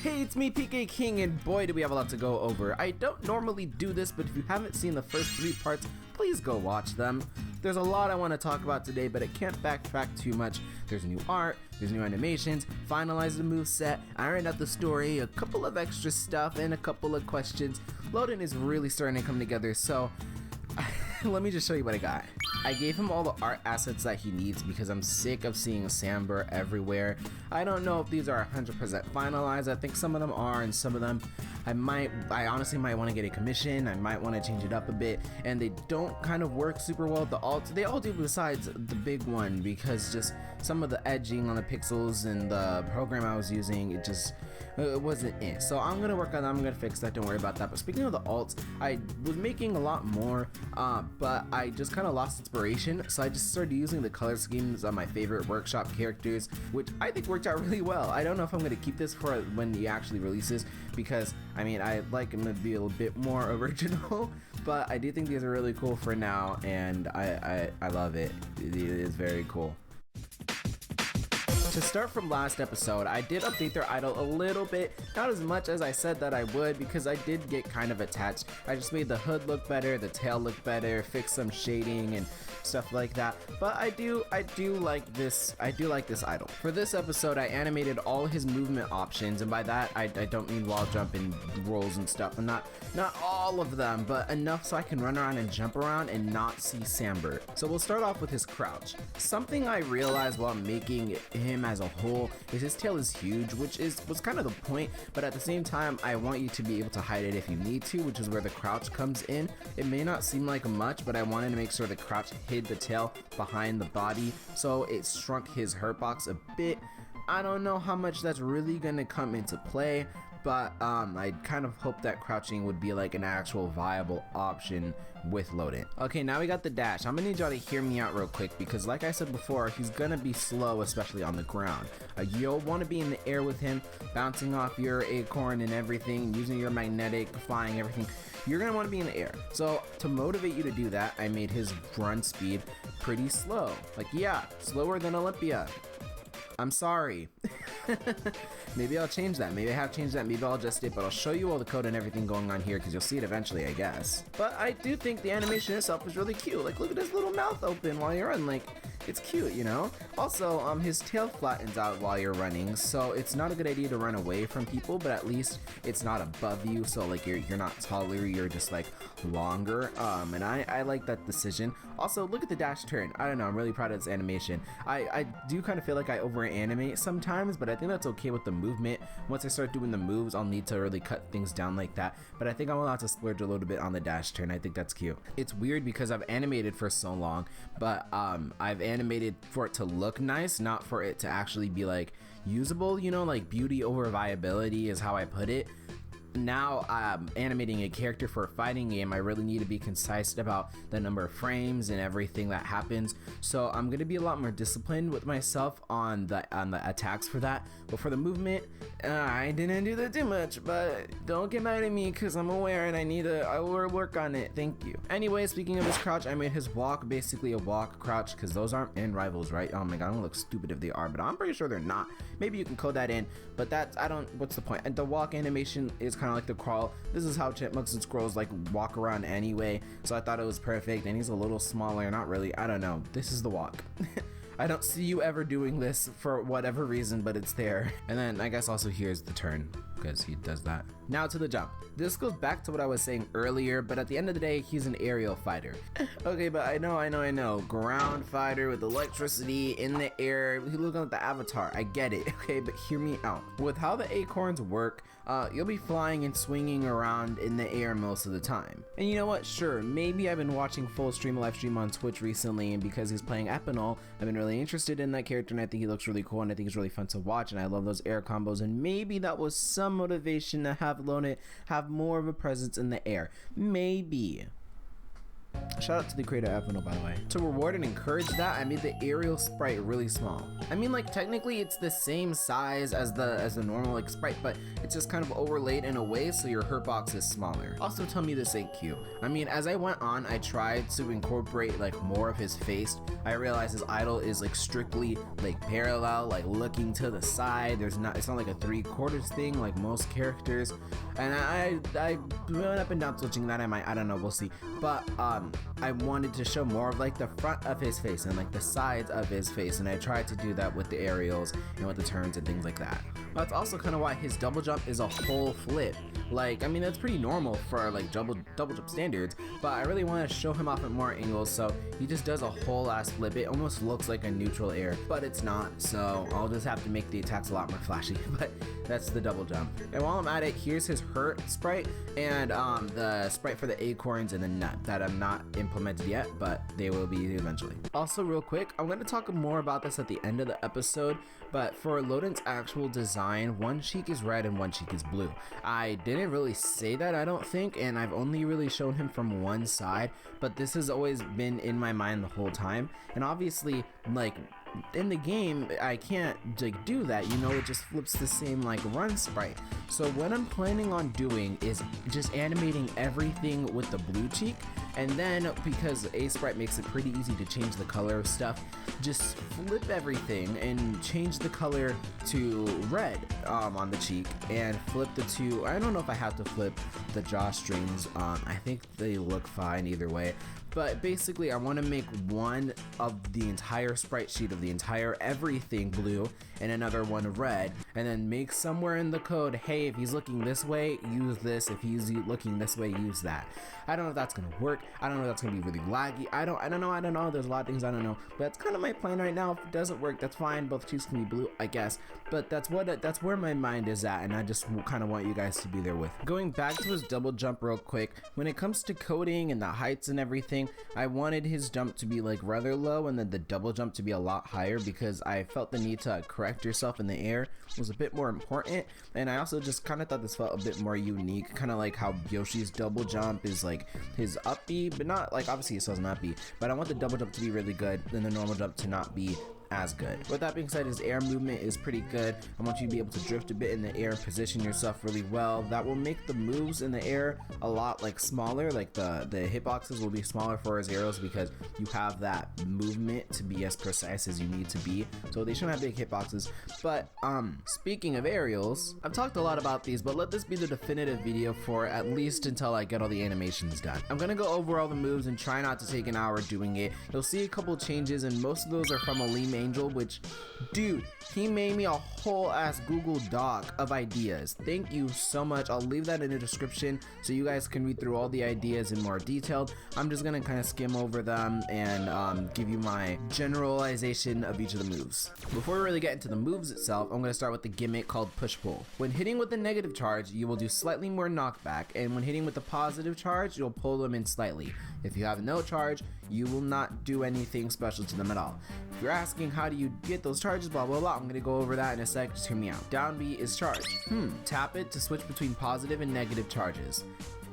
Hey, it's me, PK King, and boy do we have a lot to go over. I don't normally do this, but if you haven't seen the first 3 parts, please go watch them. There's a lot I want to talk about today, but I can't backtrack too much. There's new art, there's new animations, finalize the moveset, iron out the story, a couple of extra stuff, and a couple of questions. Loadent is really starting to come together, so let me just show you what I got. I gave him all the art assets that he needs because I'm sick of seeing Samber everywhere. I don't know if these are 100% finalized. I think some of them are, and some of them I honestly might want to get a commission. I might want to change it up a bit, and they don't kind of work super well. The alts, they all do besides the big one, because just some of the edging on the pixels and the program I was using, it wasn't it. So I'm gonna work on that. I'm gonna fix that. Don't worry about that. But speaking of the alts, I was making a lot more, but I just kind of lost inspiration. So I just started using the color schemes on my favorite workshop characters, which I think worked out really well. I don't know if I'm gonna keep this for when he actually releases, because I mean, I like him to be a little bit more original, but I do think these are really cool for now, and I love it. It is very cool. To start from last episode, I did update their idol a little bit, not as much as I said that I would, because I did get kind of attached. I just made the hood look better, the tail look better, fixed some shading and stuff like that. But I do like this idol. For this episode, I animated all his movement options, and by that I don't mean wall jump and rolls and stuff, and not all of them, but enough so I can run around and jump around and not see Samber. So we'll start off with his crouch. Something I realized while making him as a whole is his tail is huge, which was kind of the point, but at the same time I want you to be able to hide it if you need to, which is where the crouch comes in. It may not seem like much, but I wanted to make sure the crouch hid the tail behind the body, so it shrunk his hurt box a bit. I don't know how much that's really gonna come into play, but I kind of hope that crouching would be like an actual viable option with Loadent. Okay, now we got the dash. I'm gonna need y'all to hear me out real quick, because like I said before, he's gonna be slow, especially on the ground. You'll want to be in the air with him, bouncing off your acorn and everything, using your magnetic, flying, everything. You're gonna want to be in the air. So to motivate you to do that, I made his run speed pretty slow. Like, yeah, slower than Olympia. I'm sorry. Maybe I'll change that. Maybe I have changed that. Maybe I'll adjust it, but I'll show you all the code and everything going on here, because you'll see it eventually, I guess. But I do think the animation itself is really cute. Like, look at his little mouth open while you're running. Like, it's cute, you know? Also, his tail flattens out while you're running, so it's not a good idea to run away from people, but at least it's not above you, so like you're not taller, you're just like longer, and I like that decision. Also, look at the dash turn. I don't know, I'm really proud of this animation. I do kind of feel like I over animate sometimes, but I think that's okay with the movement. Once I start doing the moves, I'll need to really cut things down like that, but I think I'm allowed to splurge a little bit on the dash turn. I think that's cute. It's weird because I've animated for so long, but I've animated for it to look nice, not for it to actually be like usable, you know, like beauty over viability is how I put it. Now I'm animating a character for a fighting game. I really need to be concise about the number of frames and everything that happens, so I'm gonna be a lot more disciplined with myself on the attacks for that. But for the movement, I didn't do that too much, but don't get mad at me because I'm aware and I will work on it. Thank you. Anyway, speaking of his crouch, I made his walk basically a walk crouch, because those aren't in rivals, right? Oh my god, I'm gonna look stupid if they are, but I'm pretty sure they're not. Maybe you can code that in, but what's the point? And the walk animation is kind of like the crawl. This is how chipmunks and squirrels like walk around anyway, so I thought it was perfect. And he's a little smaller, not really, I don't know, this is the walk. I don't see you ever doing this for whatever reason, but it's there. And then I guess also here's the turn, because he does that. Now to the jump. This goes back to what I was saying earlier, but at the end of the day, he's an aerial fighter. Okay, but I know. Ground fighter with electricity in the air. You look at the avatar, I get it, okay, but hear me out. With how the acorns work, you'll be flying and swinging around in the air most of the time. And you know what, sure, maybe I've been watching full stream live stream on Twitch recently, and because he's playing Epinol, I've been really interested in that character, and I think he looks really cool, and I think he's really fun to watch, and I love those air combos, and maybe that was some motivation to have Loadent have more of a presence in the air. Maybe. Shout out to the creator Evan, by the way. To reward and encourage that, I made the aerial sprite really small. I mean, like, technically it's the same size as the normal like sprite, but it's just kind of overlaid in a way so your hurt box is smaller. Also, tell me this ain't cute. I mean, as I went on, I tried to incorporate like more of his face. I realized his idol is like strictly like parallel, like looking to the side. It's not like a 3/4 thing like most characters. And I went up and down switching that. I don't know, we'll see. But I wanted to show more of like the front of his face and like the sides of his face, and I tried to do that with the aerials and with the turns and things like that. That's also kind of why his double jump is a whole flip. Like, I mean, that's pretty normal for like double jump standards, but I really want to show him off at more angles, so he just does a whole ass flip. It almost looks like a neutral air, but it's not, so I'll just have to make the attacks a lot more flashy. But that's the double jump. And while I'm at it, here's his hurt sprite and the sprite for the acorns and the nut that I'm not implemented yet, but they will be eventually. Also, real quick, I'm going to talk more about this at the end of the episode, but for Loadent's actual design, one cheek is red and one cheek is blue. I didn't really say that, I don't think, and I've only really shown him from one side, but this has always been in my mind the whole time. And obviously, like, in the game, I can't like do that, you know, it just flips the same like run sprite. So what I'm planning on doing is just animating everything with the blue cheek, and then because A sprite makes it pretty easy to change the color of stuff, just flip everything and change the color to red on the cheek, and flip the two. I don't know if I have to flip the jaw strings. I think they look fine either way. But basically, I want to make one of the entire sprite sheet of the entire everything blue and another one red, and then make somewhere in the code, hey, if he's looking this way, use this. If he's looking this way, use that. I don't know if that's gonna work. I don't know if that's gonna be really laggy. I don't know. There's a lot of things I don't know. But that's kind of my plan right now. If it doesn't work, that's fine. Both cheeks can be blue, I guess. But that's where my mind is at, and I just kind of want you guys to be there with. Going back to his double jump real quick, when it comes to coding and the heights and everything, I wanted his jump to be like rather low and then the double jump to be a lot higher, because I felt the need to correct yourself in the air was a bit more important. And I also just kind of thought this felt a bit more unique, kind of like how Yoshi's double jump is like his up B, but not like, obviously he still has an up B, but I want the double jump to be really good and the normal jump to not be as good. With that being said, his air movement is pretty good. I want you to be able to drift a bit in the air and position yourself really well. That will make the moves in the air a lot like smaller, like the hitboxes will be smaller for his arrows because you have that movement to be as precise as you need to be, so they shouldn't have big hitboxes. But speaking of aerials, I've talked a lot about these, but let this be the definitive video for at least until I get all the animations done. I'm gonna go over all the moves and try not to take an hour doing it. You'll see a couple changes, and most of those are from Aleem Angel, which, dude, he made me a whole ass Google Doc of ideas. Thank you so much. I'll leave that in the description so you guys can read through all the ideas in more detail. I'm just gonna kind of skim over them and give you my generalization of each of the moves. Before we really get into the moves itself, I'm gonna start with the gimmick called push pull. When hitting with the negative charge, you will do slightly more knockback, and when hitting with the positive charge, you'll pull them in slightly. If you have no charge, you will not do anything special to them at all. If you're asking how do you get those charges, blah blah blah, I'm gonna go over that in a sec, just hear me out. Down B is charge. Tap it to switch between positive and negative charges.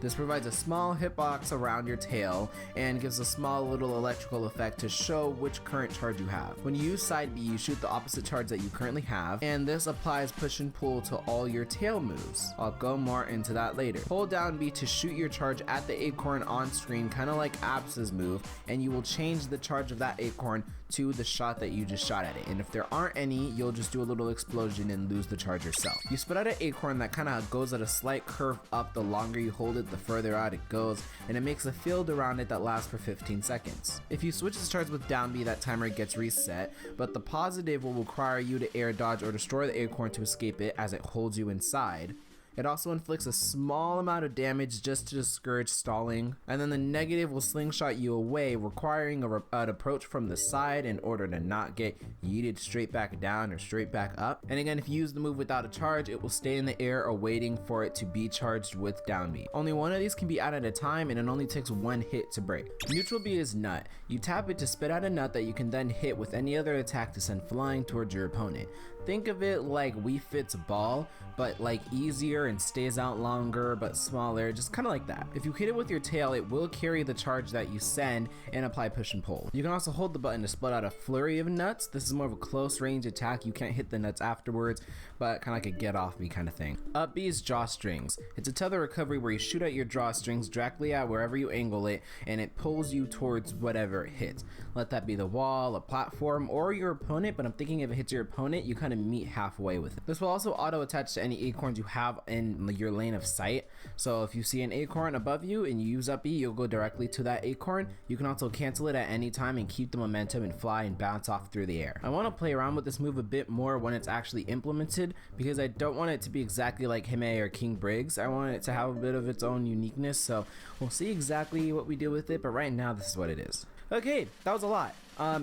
This provides a small hitbox around your tail and gives a small little electrical effect to show which current charge you have. When you use side B, you shoot the opposite charge that you currently have, and this applies push and pull to all your tail moves. I'll go more into that later. Hold down B to shoot your charge at the acorn on screen, kind of like Apps's move, and you will change the charge of that acorn to the shot that you just shot at it. And if there aren't any, you'll just do a little explosion and lose the charge yourself. You spit out an acorn that kind of goes at a slight curve up. The longer you hold it, the further out it goes, and it makes a field around it that lasts for 15 seconds. If you switch the charge with down B, that timer gets reset, but the positive will require you to air dodge or destroy the acorn to escape it as it holds you inside. It also inflicts a small amount of damage just to discourage stalling, and then the negative will slingshot you away, requiring an approach from the side in order to not get yeeted straight back down or straight back up. And again, if you use the move without a charge, it will stay in the air awaiting for it to be charged with down B. Only one of these can be out at a time, and it only takes one hit to break. Neutral B is nut. You tap it to spit out a nut that you can then hit with any other attack to send flying towards your opponent. think of it like Wii Fit's ball, but like easier and stays out longer but smaller, just kind of like that. If you hit it with your tail, it will carry the charge that you send and apply push and pull. You can also hold the button to split out a flurry of nuts. This is more of a close range attack. You can't hit the nuts afterwards, but kind of like a get off me kind of thing. Up B is drawstrings. It's a tether recovery where you shoot at your drawstrings directly at wherever you angle it, and it pulls you towards whatever it hits. Let that be the wall, a platform, or your opponent, but I'm thinking if it hits your opponent, you kind of meet halfway with it. This will also auto attach to any acorns you have in your lane of sight. So if you see an acorn above you and you use up E, you'll go directly to that acorn. You can also cancel it at any time and keep the momentum and fly and bounce off through the air. I want to play around with this move a bit more when it's actually implemented, because I don't want it to be exactly like Hime or King Briggs. I want it to have a bit of its own uniqueness, so we'll see exactly what we do with it, but right now this is what it is. Okay, that was a lot.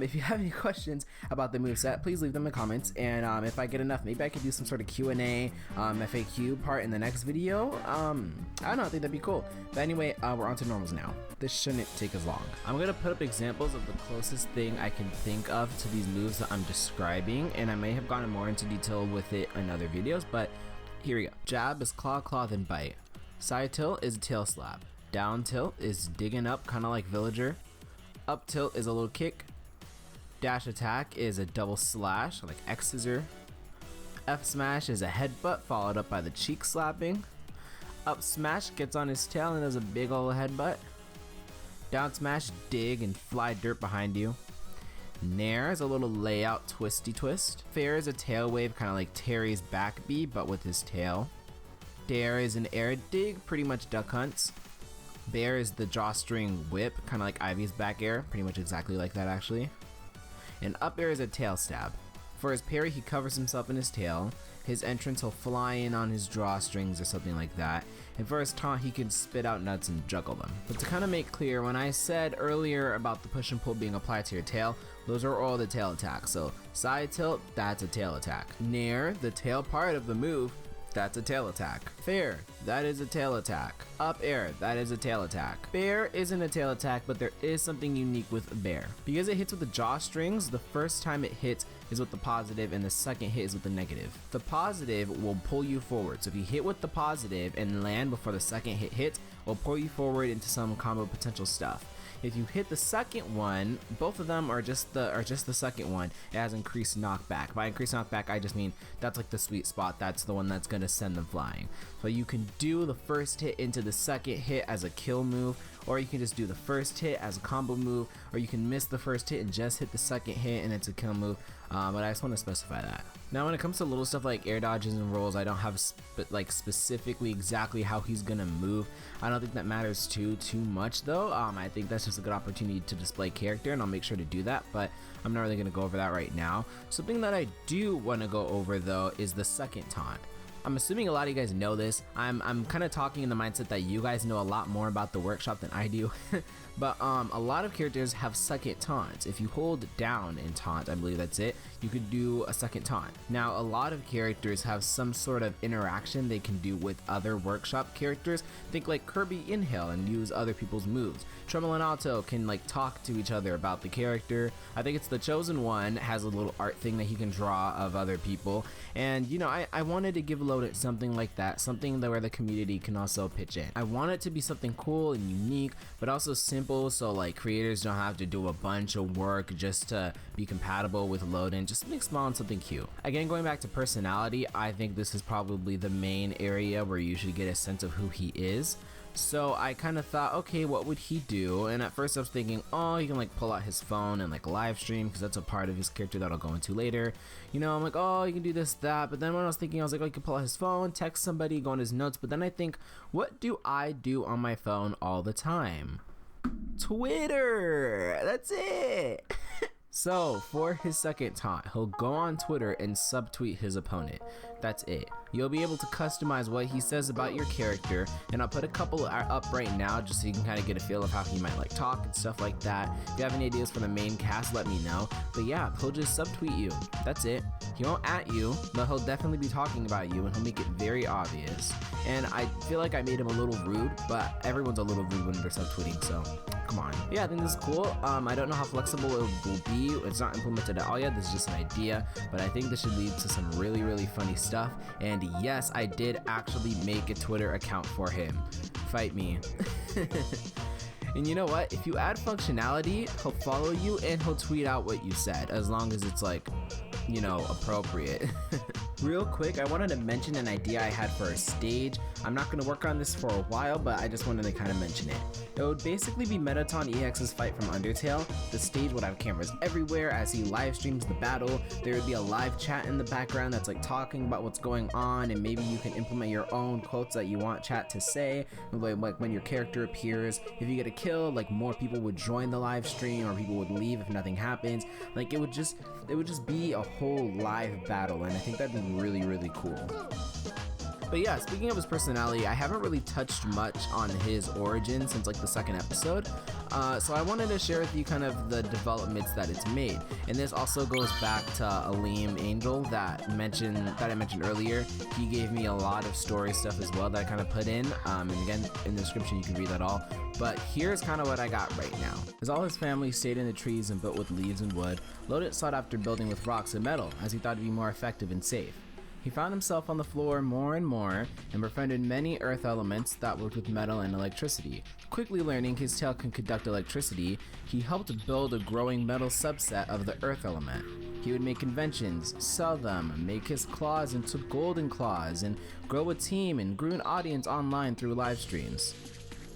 If you have any questions about the moveset, please leave them in the comments, and if I get enough, maybe I could do some sort of Q&A, FAQ part in the next video. I don't know, I think that'd be cool. But anyway, we're on to normals now. This shouldn't take as long. I'm gonna put up examples of the closest thing I can think of to these moves that I'm describing, and I may have gone more into detail with it in other videos, but here we go. Jab is claw, claw, then bite. Side tilt is tail slap. Down tilt is digging up, kind of like villager. Up tilt is a little kick. Dash attack is a double slash, like X scissor. F smash is a headbutt followed up by the cheek slapping. Up smash gets on his tail and does a big ol' headbutt. Down smash, dig and fly dirt behind you. Nair is a little layout twisty twist. Fair is a tail wave, kind of like Terry's back B, but with his tail. Dare is an air dig, pretty much duck hunts. Bear is the drawstring whip, kind of like Ivy's back air, pretty much exactly like that actually. And up air is a tail stab. For his parry, he covers himself in his tail. His entrance, he'll fly in on his drawstrings or something like that. And for his taunt, he can spit out nuts and juggle them. But to kind of make clear, when I said earlier about the push and pull being applied to your tail, those are all the tail attacks. So side tilt, that's a tail attack. Nair, the tail part of the move, that's a tail attack. Fair, that is a tail attack. Up air, that is a tail attack. Bear isn't a tail attack, but there is something unique with bear. Because it hits with the drawstrings, the first time it hits is with the positive and the second hit is with the negative. The positive will pull you forward. So if you hit with the positive and land before the second hit hits, will pull you forward into some combo potential stuff. If you hit the second one, both of them are just the second one. It has increased knockback. By increased knockback, I just mean that's like the sweet spot. That's the one that's gonna send them flying. So you can do the first hit into the second hit as a kill move, or you can just do the first hit as a combo move, or you can miss the first hit and just hit the second hit and it's a kill move. But I just want to specify that. Now when it comes to little stuff like air dodges and rolls, I don't have specifically exactly how he's gonna move. I don't think that matters too much though. I think that's just a good opportunity to display character, and I'll make sure to do that, but I'm not really gonna go over that right now. Something that I do want to go over though is the second taunt. I'm assuming a lot of you guys know this. I'm kind of talking in the mindset that you guys know a lot more about the workshop than I do. But a lot of characters have second taunts. If you hold down in taunt, I believe that's it, you could do a second taunt. Now a lot of characters have some sort of interaction they can do with other workshop characters. Think like Kirby inhale and use other people's moves. Tremolo and Alto can like talk to each other about the character. I think it's the Chosen One has a little art thing that he can draw of other people. And you know, I wanted to give Loadent something like that, something that where the community can also pitch in. I want it to be something cool and unique, but also simple, so like creators don't have to do a bunch of work just to be compatible with Loadent. Just something small and something cute. Again, going back to personality, I think this is probably the main area where you should get a sense of who he is. So I kind of thought, okay, what would he do? And at first I was thinking, oh, he can like pull out his phone and like live stream, because that's a part of his character that I'll go into later. You know, I'm like, oh, you can do this, that. But then when I was thinking, I was like, oh, he can pull out his phone, text somebody, go on his notes. But then I think, what do I do on my phone all the time? Twitter! That's it! So, for his second taunt, he'll go on Twitter and subtweet his opponent. That's it. You'll be able to customize what he says about your character, and I'll put a couple up right now just so you can kind of get a feel of how he might like talk and stuff like that. If you have any ideas for the main cast, let me know. But yeah, he'll just subtweet you. That's it. He won't at you, but he'll definitely be talking about you, and he'll make it very obvious. And I feel like I made him a little rude, but everyone's a little rude when they're subtweeting, so come on. Yeah, I think this is cool. I don't know how flexible it will be. It's not implemented at all yet. This is just an idea, but I think this should lead to some really, really funny stuff. And yes, I did actually make a Twitter account for him. Fight me. And you know what? If you add functionality, he'll follow you and he'll tweet out what you said, as long as it's like, you know, appropriate. Real quick, I wanted to mention an idea I had for a stage. I'm not going to work on this for a while, but I just wanted to kind of mention it. It would basically be Mettaton EX's fight from Undertale. The stage would have cameras everywhere as he live streams the battle. There would be a live chat in the background that's like talking about what's going on, and maybe you can implement your own quotes that you want chat to say, like when your character appears. If you get a kill, like more people would join the live stream, or people would leave if nothing happens. Like it would just be a whole live battle, and I think that'd be really, really cool. But yeah, speaking of his personality, I haven't really touched much on his origin since like the second episode. So I wanted to share with you kind of the developments that it's made. And this also goes back to Aleem Angel that I mentioned earlier. He gave me a lot of story stuff as well that I kind of put in. And again, in the description you can read that all. But here's kind of what I got right now. As all his family stayed in the trees and built with leaves and wood, Loadent sought after building with rocks and metal, as he thought it'd be more effective and safe. He found himself on the floor more and more, and befriended many earth elements that worked with metal and electricity. Quickly learning his tail can conduct electricity, he helped build a growing metal subset of the earth element. He would make inventions, sell them, make his claws into golden claws, and grow a team and grew an audience online through live streams.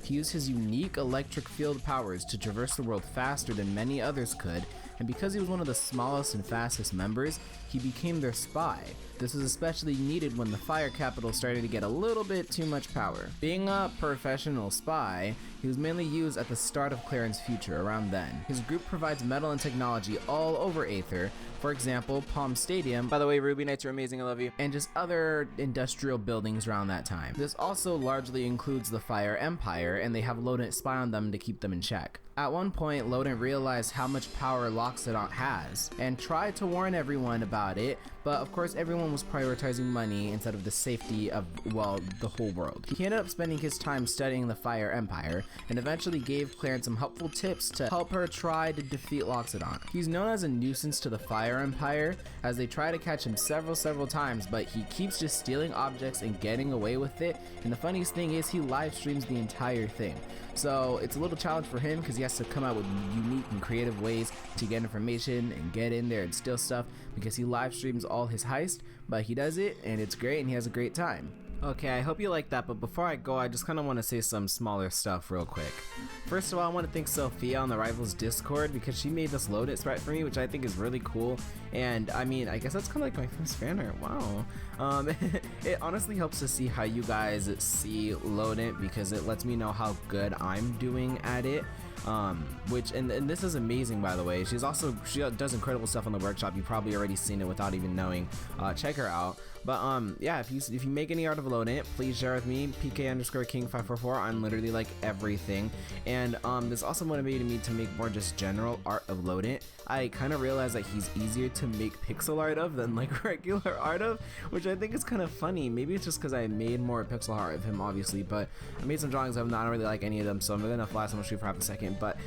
He used his unique electric field powers to traverse the world faster than many others could, and because he was one of the smallest and fastest members, he became their spy. This was especially needed when the Fire Capital started to get a little bit too much power. Being a professional spy, he was mainly used at the start of Claren's future, around then. His group provides metal and technology all over Aether. For example, Palm Stadium, by the way, Ruby Knights are amazing, I love you, and just other industrial buildings around that time. This also largely includes the Fire Empire, and they have Loadent spy on them to keep them in check. At one point, Loadent realized how much power Loxodon has, and tried to warn everyone about it, but of course everyone was prioritizing money instead of the safety of, well, the whole world. He ended up spending his time studying the Fire Empire, and eventually gave Claren some helpful tips to help her try to defeat Loxodon. He's known as a nuisance to the Fire Empire, as they try to catch him several times, but he keeps just stealing objects and getting away with it, and the funniest thing is he live streams the entire thing. So it's a little challenge for him because he has to come out with unique and creative ways to get information and get in there and steal stuff, because he live streams all his heist, but he does it and it's great and he has a great time. Okay, I hope you like that, but before I go, I just kind of want to say some smaller stuff real quick. First of all, I want to thank Sophia on the Rivals Discord because she made this Loadent sprite for me, which I think is really cool. And I mean, I guess that's kind of like my first fan art. Wow. It honestly helps to see how you guys see Loadent because it lets me know how good I'm doing at it. And this is amazing, by the way. She does incredible stuff on the workshop. You've probably already seen it without even knowing. Check her out. But yeah, if you make any art of Loadent, please share with me, PK_King544 on literally like everything. And this also motivated me to make more just general art of Loadent. I kind of realized that he's easier to make pixel art of than like regular art of, which I think is kind of funny. Maybe it's just because I made more pixel art of him, obviously, but I made some drawings of him. I don't really like any of them, so I'm gonna flash them for half a second. But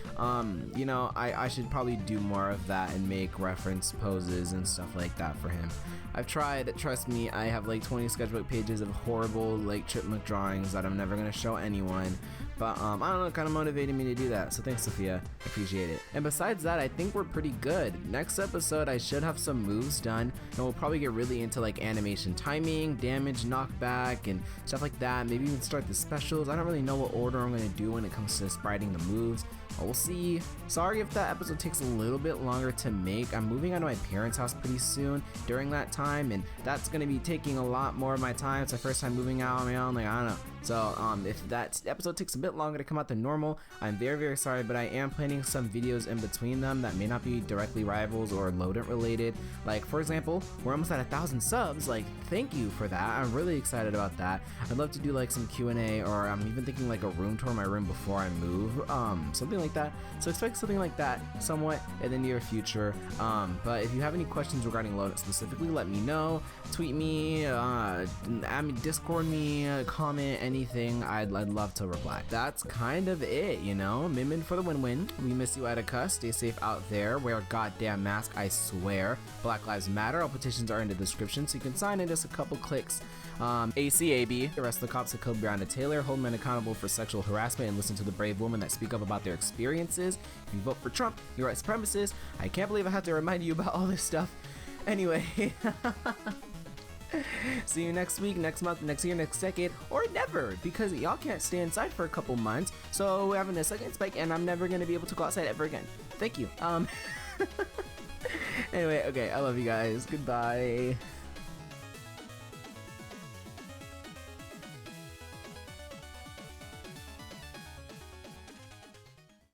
you know, I should probably do more of that and make reference poses and stuff like that for him. I've tried, trust me, I have like 20 sketchbook pages of horrible like chipmunk drawings that I'm never gonna show anyone. But I don't know, it kind of motivated me to do that, so thanks Sophia, I appreciate it. And besides that, I think we're pretty good. Next episode I should have some moves done, and we'll probably get really into like animation timing, damage, knockback, and stuff like that. Maybe even start the specials. I don't really know what order I'm going to do when it comes to spriting the moves, we'll see. Sorry if that episode takes a little bit longer to make. I'm moving out of my parents' house pretty soon during that time, and that's gonna be taking a lot more of my time. It's my first time moving out on my own, like, I don't know. So if that episode takes a bit longer to come out than normal, I'm very, very sorry, but I am planning some videos in between them that may not be directly Rivals or Loadent related. Like, for example, we're almost at 1,000 subs. Like, thank you for that. I'm really excited about that. I'd love to do like some Q&A, or I'm even thinking like a room tour of my room before I move, something like that. So expect something like that somewhat in the near future. But if you have any questions regarding Loadent specifically, let me know. Tweet me, Discord me, comment, anything. I'd love to reply. That's kind of it, you know. Min for the win-win. We miss you, Attica. Stay safe out there. Wear a goddamn mask, I swear. Black Lives Matter. All petitions are in the description, so you can sign in just a couple clicks. ACAB. Arrest the cops that killed Breonna Taylor. Hold men accountable for sexual harassment, and listen to the brave women that speak up about their experiences. If you vote for Trump, you're white supremacist. I can't believe I have to remind you about all this stuff. Anyway. See you next week, next month, next year, next decade, or never, because y'all can't stay inside for a couple months. So we're having a second spike, and I'm never gonna be able to go outside ever again. Thank you. Anyway, okay, I love you guys. Goodbye.